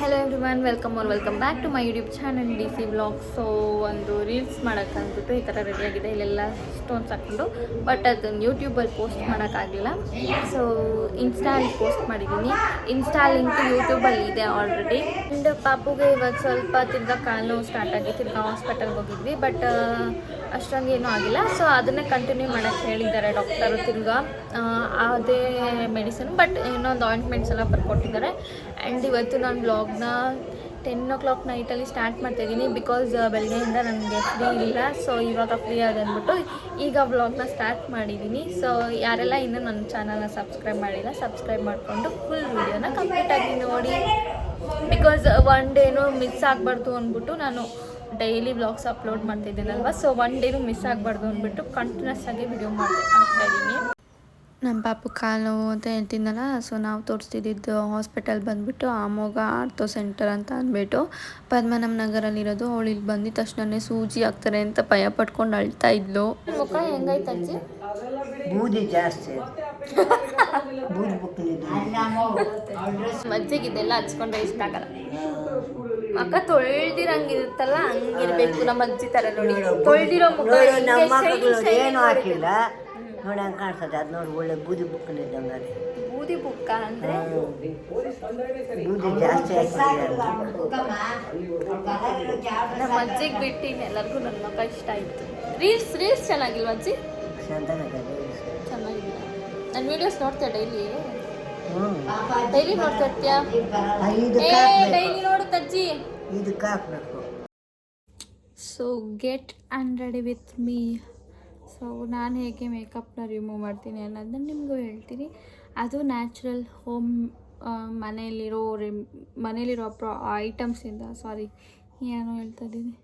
Hello everyone, welcome back to my YouTube channel D C vlog. So ಒಂದು reels ಮಾಡೋಕ್ಕಂದ್ಬಿಟ್ಟು ಈ ಥರ ರೆಡಿಯಾಗಿದೆ, ಇಲ್ಲೆಲ್ಲ ಸ್ಟೋನ್ಸ್ ಹಾಕ್ಕೊಂಡು. ಬಟ್ ಅದನ್ನು ಯೂಟ್ಯೂಬಲ್ಲಿ ಪೋಸ್ಟ್ ಮಾಡೋಕ್ಕಾಗಲಿಲ್ಲ. ಸೊ ಇನ್ಸ್ಟಾಲ್ಲಿ ಪೋಸ್ಟ್ ಮಾಡಿದ್ದೀನಿ. ಇನ್ಸ್ಟಾ ಲಿಂಕ್ ಯೂಟ್ಯೂಬಲ್ಲಿ ಇದೆ ಆಲ್ರೆಡಿ. ಆ್ಯಂಡ್ ಪಾಪುಗೆ ಇವಾಗ ಸ್ವಲ್ಪ ತಿರ್ಗಾ ಕಾಲು ಸ್ಟಾರ್ಟ್ ಆಗಿ ತಿರ್ಗಾ ಹಾಸ್ಪಿಟಲ್ಗೆ ಹೋಗಿದ್ವಿ. ಬಟ್ ಅಷ್ಟೊಂದು ಏನೂ ಆಗಿಲ್ಲ. ಸೊ ಅದನ್ನೇ ಕಂಟಿನ್ಯೂ ಮಾಡೋಕ್ಕೆ ಹೇಳಿದ್ದಾರೆ ಡಾಕ್ಟರು. ತಿರ್ಗಾ ಅದೇ ಮೆಡಿಸಿನ್, ಬಟ್ ಇನ್ನೊಂದು ಆಯಿಂಟ್ಮೆಂಟ್ಸ್ ಎಲ್ಲ ಬರ್ಕೊಟ್ಟಿದ್ದಾರೆ. ಆ್ಯಂಡ್ ಇವತ್ತು ನಾನು ವ್ಲಾಗ್ನ 10 o'clock ನೈಟಲ್ಲಿ ಸ್ಟಾರ್ಟ್ ಮಾಡ್ತಾಯಿದ್ದೀನಿ. ಬಿಕಾಸ್ ಬೆಳಗ್ಗೆಯಿಂದ ನನಗೆ ಫ್ರೀ ಇಲ್ಲ. ಸೊ ಇವಾಗ ಫ್ರೀ ಆದಂದ್ಬಿಟ್ಟು ಈಗ ವ್ಲಾಗ್ನ ಸ್ಟಾರ್ಟ್ ಮಾಡಿದ್ದೀನಿ. ಸೊ ಯಾರೆಲ್ಲ ಇನ್ನೂ ನನ್ನ ಚಾನಲ್ನ ಸಬ್ಸ್ಕ್ರೈಬ್ ಮಾಡಿಲ್ಲ, ಸಬ್ಸ್ಕ್ರೈಬ್ ಮಾಡಿಕೊಂಡು ಫುಲ್ ವೀಡಿಯೋನ ಕಂಪ್ಲೀಟಾಗಿ ನೋಡಿ. ಬಿಕಾಸ್ ಒನ್ ಡೇನೂ ಮಿಸ್ ಆಗಬಾರ್ದು ಅಂದ್ಬಿಟ್ಟು ನಾನು ಡೈಲಿ ವ್ಲಾಗ್ಸ್ ಅಪ್ಲೋಡ್ ಮಾಡ್ತಿದ್ದೀನಲ್ವ. ಸೊ ಒನ್ ಡೇನೂ ಮಿಸ್ ಆಗಬಾರ್ದು ಅಂದ್ಬಿಟ್ಟು ಕಂಟಿನ್ಯೂಸ್ ಆಗಿ ವಿಡಿಯೋ ಆಗ್ತಾಯಿದ್ದೀನಿ. ನಮ್ಮ ಪಾಪು ಕಾಲು ನೋವು ಅಂತ ಹೇಳ್ತಿದ್ದನಲ್ಲ. ಸೊ ನಾವು ತೋರಿಸ್ತಿದ್ದು ಹಾಸ್ಪಿಟಲ್ ಬಂದುಬಿಟ್ಟು ಅಮೋಘ ಆರ್ಥೋ ಸೆಂಟರ್ ಅಂತ ಅಂದ್ಬಿಟ್ಟು ಪದ್ಮನಾಭ ನಗರಲ್ಲಿರೋದು. ಅವಳು ಇಲ್ಲಿ ಬಂದಿದ್ದ ತಕ್ಷಣ ಸೂಜಿ ಹಾಕ್ತಾರೆ ಅಂತ ಭಯ ಪಟ್ಕೊಂಡು ಅಳ್ತಾ ಇದ್ಲು. ಮುಖ ಹೆಂಗೈತೆ ಅಜ್ಜಿ? ಬೂದಿ ಜಾಸ್ತಿ ಮಜ್ಜಿಗಿದೆಲ್ಲ ಹಚ್ಕೊಂಡ್ರೆ ಇಷ್ಟ ಆಗಲ್ಲ. ಮಕ್ಕ ತೊಳ್ದಿರಂಗಿರುತ್ತಲ್ಲ, ಹಂಗಿರ್ಬೇಕು ನಮ್ಮ ಅಜ್ಜಿ ಥರ. ನೋಡಿ ತೊಳ್ದಿರೋ ಮುಖ ಏನು ಹಾಕಿಲ್ಲ ನೋಡಿ, ಹಂಗೆ ಕಾಣಿಸ್ತದೆ. ಅದು ನೋಡಿ ಒಳ್ಳೆ ಬೂದಿ ಬುಕ್ಕನಿದ್ದಂಗೆ. ಬೂದಿ ಬುಕ್ಕ ಅಂದರೆ ಬೂದಿ ಜಾಸ್ತಿ ನಮ್ಮ ಅಜ್ಜಿಗೆ ಬಿಟ್ಟು ಎಲ್ಲರಿಗೂ ನನ್ನ ಮಕ್ಕ ಇಷ್ಟ ಆಯಿತು. ರೀಲ್ಸ್ ಚೆನ್ನಾಗಿಲ್ವ ಅಜ್ಜಿ? ಚೆನ್ನಾಗಿಲ್ಲ. ನನ್ನ ವೀಡಿಯೋಸ್ ನೋಡ್ತೀಯ ಡೈಲಿ? ಡೈಲಿ ನೋಡ್ತಾ ಇರ್ತೀಯಾ? ಡೈಲಿ ನೋಡುತ್ತ ಅಜ್ಜಿ. ಇದಕ್ಕೆ ಹಾಕ್ಬೇಕು. So get and ready with me. So ನಾನು ಹೇಗೆ ಮೇಕಪ್ನ ರಿಮೂವ್ ಮಾಡ್ತೀನಿ ಅನ್ನೋದನ್ನ ನಿಮಗೂ ಹೇಳ್ತೀನಿ. ಅದು ನ್ಯಾಚುರಲ್ ಹೋಮ್ ಮನೇಲಿರೋ ಐಟಮ್ಸಿಂದ. ಏನೋ ಹೇಳ್ತಾ ಇದ್ದೀನಿ.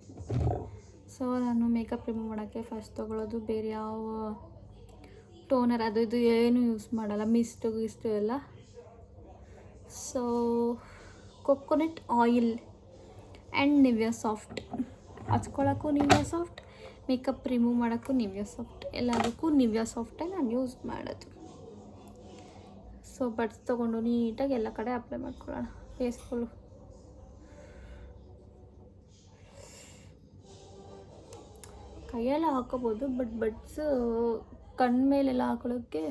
ಸೊ ನಾನು ಮೇಕಪ್ ರಿಮೂವ್ ಮಾಡೋಕ್ಕೆ ಫಸ್ಟ್ ತೊಗೊಳ್ಳೋದು ಬೇರೆ ಯಾವ ಟೋನರ್ ಅದು ಇದು ಏನೂ ಯೂಸ್ ಮಾಡಲ್ಲ, ಮಿಸ್ಟು ಎಲ್ಲ. So coconut oil and Nivea soft. ಹಚ್ಕೊಳ್ಳೋಕ್ಕೂ ನಿವ್ಯಾ ಸಾಫ್ಟ್, ಮೇಕಪ್ ರಿಮೂವ್ ಮಾಡೋಕ್ಕೂ ನಿವ್ಯಾ ಸಾಫ್ಟ್, ಎಲ್ಲದಕ್ಕೂ ನಿವ್ಯಾ ಸಾಫ್ಟೇ ನಾನು ಯೂಸ್ ಮಾಡೋದು. ಸೊ ಬಡ್ಸ್ ತೊಗೊಂಡು ನೀಟಾಗಿ ಎಲ್ಲ ಕಡೆ ಅಪ್ಲೈ ಮಾಡ್ಕೊಳ್ಳೋಣ. ಫೇಸ್ ಫುಲ್ಲು ಕೈಯೆಲ್ಲ ಹಾಕೋಬೋದು, ಬಟ್ ಬಡ್ಸ್ ಕಣ್ಮೇಲೆಲ್ಲ ಹಾಕೊಳ್ಳೋಕ್ಕೆ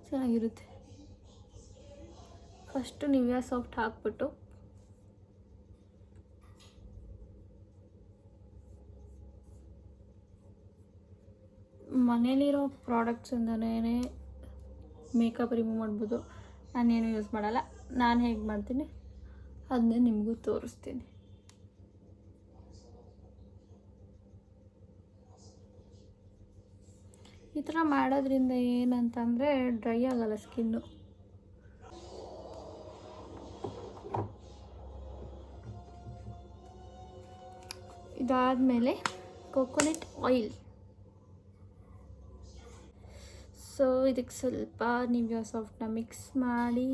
ಚೆನ್ನಾಗಿರುತ್ತೆ. ಫಸ್ಟು ನಿವ್ಯಾ ಸಾಫ್ಟ್ ಹಾಕ್ಬಿಟ್ಟು ಮನೇಲಿರೋ ಪ್ರಾಡಕ್ಟ್ಸಿಂದನೇ ಮೇಕಪ್ ರಿಮೂವ್ ಮಾಡ್ಬೋದು. ನಾನೇನು ಯೂಸ್ ಮಾಡಲ್ಲ. ನಾನು ಹೇಗೆ ಮಾಡ್ತೀನಿ ಅದನ್ನೇ ನಿಮಗೂ ತೋರಿಸ್ತೀನಿ. ಈ ಥರ ಮಾಡೋದ್ರಿಂದ ಏನಂತಂದರೆ ಡ್ರೈ ಆಗಲ್ಲ ಸ್ಕಿನ್ನು. ಇದಾದಮೇಲೆ ಕೊಕೊನಟ್ ಆಯಿಲ್. ಸೊ ಇದಕ್ಕೆ ಸ್ವಲ್ಪ ನಿವ್ಯಾ ಸಾಫ್ಟ್ನ ಮಿಕ್ಸ್ ಮಾಡಿ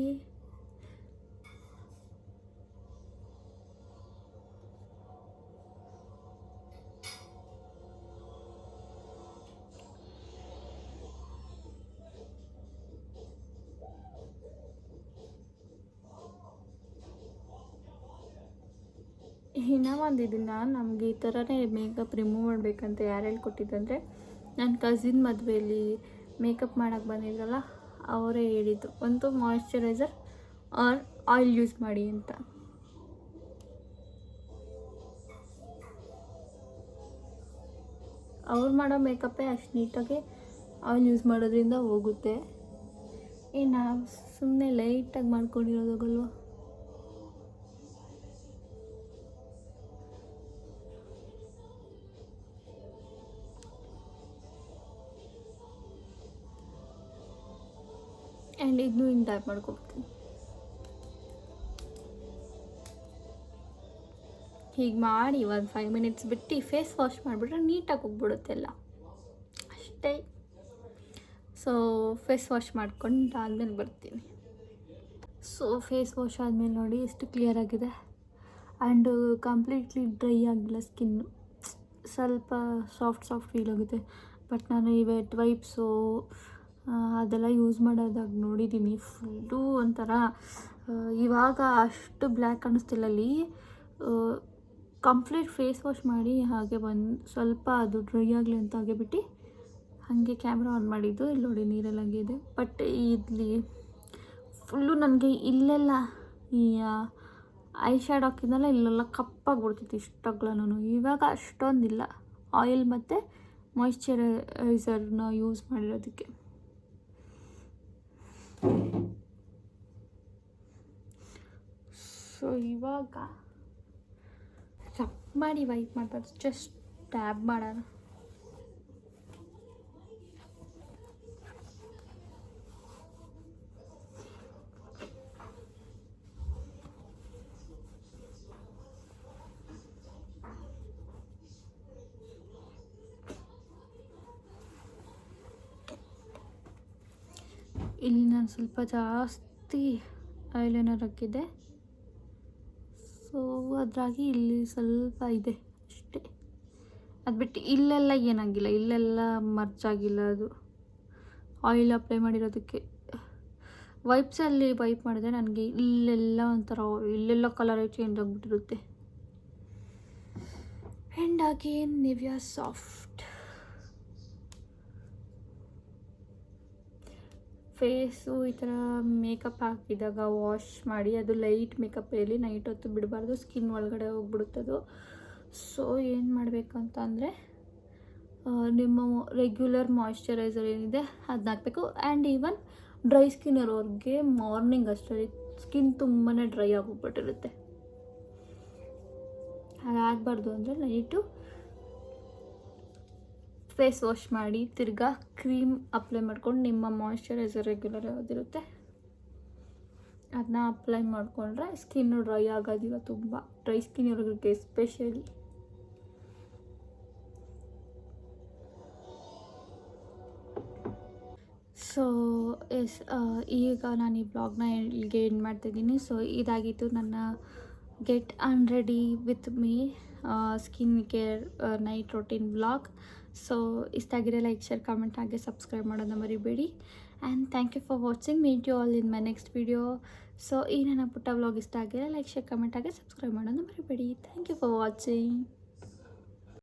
ಇನ್ನೂ ಒಂದಿದಿಲ್ಲ. ನಮಗೆ ಈ ಥರನೇ ಮೇಕಪ್ ರಿಮೂವ್ ಮಾಡಬೇಕಂತ ಯಾರು ಹೇಳ್ಕೊಟ್ಟಿದ್ದಂದರೆ ನನ್ನ ಕಸಿನ್ ಮದುವೆಯಲ್ಲಿ ಮೇಕಪ್ ಮಾಡೋಕ್ಕೆ ಬಂದಿದ್ರಲ್ಲ, ಅವರೇ ಹೇಳಿದ್ದು. ಒಂದು ಮಾಯಿಶ್ಚರೈಸರ್ ಆರ್ ಆಯಿಲ್ ಯೂಸ್ ಮಾಡಿ ಅಂತ. ಅವ್ರು ಮಾಡೋ ಮೇಕಪ್ಪೇ ಅಷ್ಟು ನೀಟಾಗಿ ಆಯಿಲ್ ಯೂಸ್ ಮಾಡೋದ್ರಿಂದ ಹೋಗುತ್ತೆ. ನಾವು ಸುಮ್ಮನೆ ಲೈಟಾಗಿ ಮಾಡ್ಕೊಂಡಿರೋದಾಗಲ್ವ. ಆ್ಯಂಡ್ ಇದನ್ನು ಹಿಂಗೆ ಟ್ಯಾಪ್ ಮಾಡ್ಕೊಡ್ತೀನಿ. ಹೀಗೆ ಮಾಡಿ ಒಂದು 5 minutes ಬಿಟ್ಟು ಫೇಸ್ ವಾಶ್ ಮಾಡಿಬಿಟ್ರೆ ನೀಟಾಗಿ ಹೋಗ್ಬಿಡುತ್ತೆ ಎಲ್ಲ, ಅಷ್ಟೇ. ಸೊ ಫೇಸ್ ವಾಶ್ ಮಾಡ್ಕೊಂಡು ಆದಮೇಲೆ ಬರ್ತೀನಿ. ಸೊ ಫೇಸ್ ವಾಶ್ ಆದಮೇಲೆ ನೋಡಿ ಎಷ್ಟು ಕ್ಲಿಯರ್ ಆಗಿದೆ. ಆ್ಯಂಡ್ ಕಂಪ್ಲೀಟ್ಲಿ ಡ್ರೈ ಆಗಿಲ್ಲ ಸ್ಕಿನ್ನು. ಸ್ವಲ್ಪ ಸಾಫ್ಟ್ ಫೀಲ್ ಆಗುತ್ತೆ. ಬಟ್ ನಾನು ಈ ವೆಟ್ ವೈಪ್ಸು ಅದೆಲ್ಲ ಯೂಸ್ ಮಾಡೋದಾಗ ನೋಡಿದ್ದೀನಿ, ಫುಲ್ಲು ಒಂಥರ ಇವಾಗ ಅಷ್ಟು ಬ್ಲ್ಯಾಕ್ ಕಾಣಿಸ್ತಿಲ್ಲ ಅಲ್ಲಿ. ಕಂಪ್ಲೀಟ್ ಫೇಸ್ ವಾಶ್ ಮಾಡಿ ಹಾಗೆ ಸ್ವಲ್ಪ ಅದು ಡ್ರೈ ಆಗಲಿ ಅಂತ ಹಾಗೆ ಬಿಟ್ಟು ಹಾಗೆ ಕ್ಯಾಮ್ರಾ ಆನ್ ಮಾಡಿದ್ದು. ಇಲ್ಲಿ ನೋಡಿ ನೀರೆಲ್ಲಾಗಿದೆ. ಬಟ್ ಇಲ್ಲಿ ಫುಲ್ಲು ನನಗೆ ಇಲ್ಲೆಲ್ಲ ಈ ಐ ಶ್ಯಾಡೋ ಹಾಕಿದ್ನಲ್ಲ ಇಲ್ಲೆಲ್ಲ ಕಪ್ಪಾಗ್ಬಿಡ್ತಿತ್ತು ಇಷ್ಟಾಗ್ಲೂ. ಇವಾಗ ಅಷ್ಟೊಂದಿಲ್ಲ, ಆಯಿಲ್ ಮತ್ತು ಮಾಯಿಶ್ಚರೈಸರ್ನ ಯೂಸ್ ಮಾಡಿರೋದಕ್ಕೆ. ಸೊ ಇವಾಗ ರಬ್ ಮಾಡಿ ವೈಪ್ ಮಾಡಬಾರ್ದು, ಜಸ್ಟ್ ಟ್ಯಾಬ್ ಮಾಡೋಣ. ಇಲ್ಲಿ ನಾನು ಸ್ವಲ್ಪ ಜಾಸ್ತಿ ಐಲೈನರ್ ಹಾಕಿದ್ದೆ, ಸೊ ಅದ್ರಾಗಿ ಇಲ್ಲಿ ಸ್ವಲ್ಪ ಇದೆ ಅಷ್ಟೇ. ಅದು ಬಿಟ್ಟು ಇಲ್ಲೆಲ್ಲ ಏನಾಗಿಲ್ಲ, ಇಲ್ಲೆಲ್ಲ ಮರ್ಚಾಗಿಲ್ಲ. ಅದು ಆಯಿಲ್ ಅಪ್ಲೈ ಮಾಡಿರೋದಕ್ಕೆ ವೈಪ್ಸಲ್ಲಿ ವೈಪ್ ಮಾಡಿದೆ ನನಗೆ ಇಲ್ಲೆಲ್ಲ ಒಂಥರ ಇಲ್ಲೆಲ್ಲ ಕಲರ್ ಚೇಂಜ್ ಆಗಿಬಿಟ್ಟಿರುತ್ತೆ. And again Nivea soft face ಈ ಥರ ಮೇಕಪ್ ಹಾಕಿದಾಗ ವಾಶ್ ಮಾಡಿ, ಅದು ಲೈಟ್ ಮೇಕಪ್ ಇರಲಿ, ನೈಟ್ ಹೊತ್ತು ಬಿಡಬಾರ್ದು, ಸ್ಕಿನ್ ಒಳಗಡೆ ಹೋಗ್ಬಿಡುತ್ತದು. ಸೊ ಏನು ಮಾಡಬೇಕಂತ ಅಂದರೆ ನಿಮ್ಮ ರೆಗ್ಯುಲರ್ ಮಾಯಿಶ್ಚರೈಸರ್ ಏನಿದೆ ಅದನ್ನ ಹಾಕಬೇಕು. ಆ್ಯಂಡ್ ಈವನ್ ಡ್ರೈ ಸ್ಕಿನ್ ಇರೋರಿಗೆ ಮಾರ್ನಿಂಗ್ ಅಷ್ಟೇ ಸ್ಕಿನ್ ತುಂಬಾ ಡ್ರೈ ಆಗೋಗ್ಬಿಟ್ಟಿರುತ್ತೆ. ಅದಾಗಬಾರ್ದು ಅಂದರೆ ನೈಟು ಫೇಸ್ ವಾಶ್ ಮಾಡಿ ತಿರ್ಗಾ ಕ್ರೀಮ್ ಅಪ್ಲೈ ಮಾಡ್ಕೊಂಡು ನಿಮ್ಮ ಮಾಯಿಶ್ಚರೈಸರ್ ರೆಗ್ಯುಲರ್ ಯಾವುದಿರುತ್ತೆ ಅದನ್ನ ಅಪ್ಲೈ ಮಾಡಿಕೊಂಡ್ರೆ ಸ್ಕಿನ್ನು ಡ್ರೈ ಆಗೋದಿಲ್ಲ. ತುಂಬ ಡ್ರೈ ಸ್ಕಿನ್ ಇರೋರಿಗೆ ಎಸ್ಪೆಷಲಿ. ಸೊ ಈಗ ನಾನು ಈ ಬ್ಲಾಗ್ನ ಇಲ್ಲಿಗೆ ಎಂಡ್ ಮಾಡ್ತಾಯಿದ್ದೀನಿ. ಸೊ ಇದಾಗಿತ್ತು ನನ್ನ get ready with me skin care night routine blog. So ಇಷ್ಟ ಆಗಿರೋ ಲೈಕ್ ಶೇರ್ ಕಾಮೆಂಟ್ ಹಾಗೆ ಸಬ್ಸ್ಕ್ರೈಬ್ ಮಾಡೋದನ್ನ ಮರಿಬೇಡಿ. And thank you for watching. Meet you all in my next video. So ಈ ನನ್ನ ಪುಟ್ಟ ವ್ಲಾಗ್ ಇಷ್ಟ ಆಗಿರೋ ಲೈಕ್ ಶೇರ್ ಕಾಮೆಂಟ್ ಹಾಗೆ ಸಬ್ಸ್ಕ್ರೈಬ್ ಮಾಡೋದನ್ನ ಮರಿಬೇಡಿ. Thank you for watching.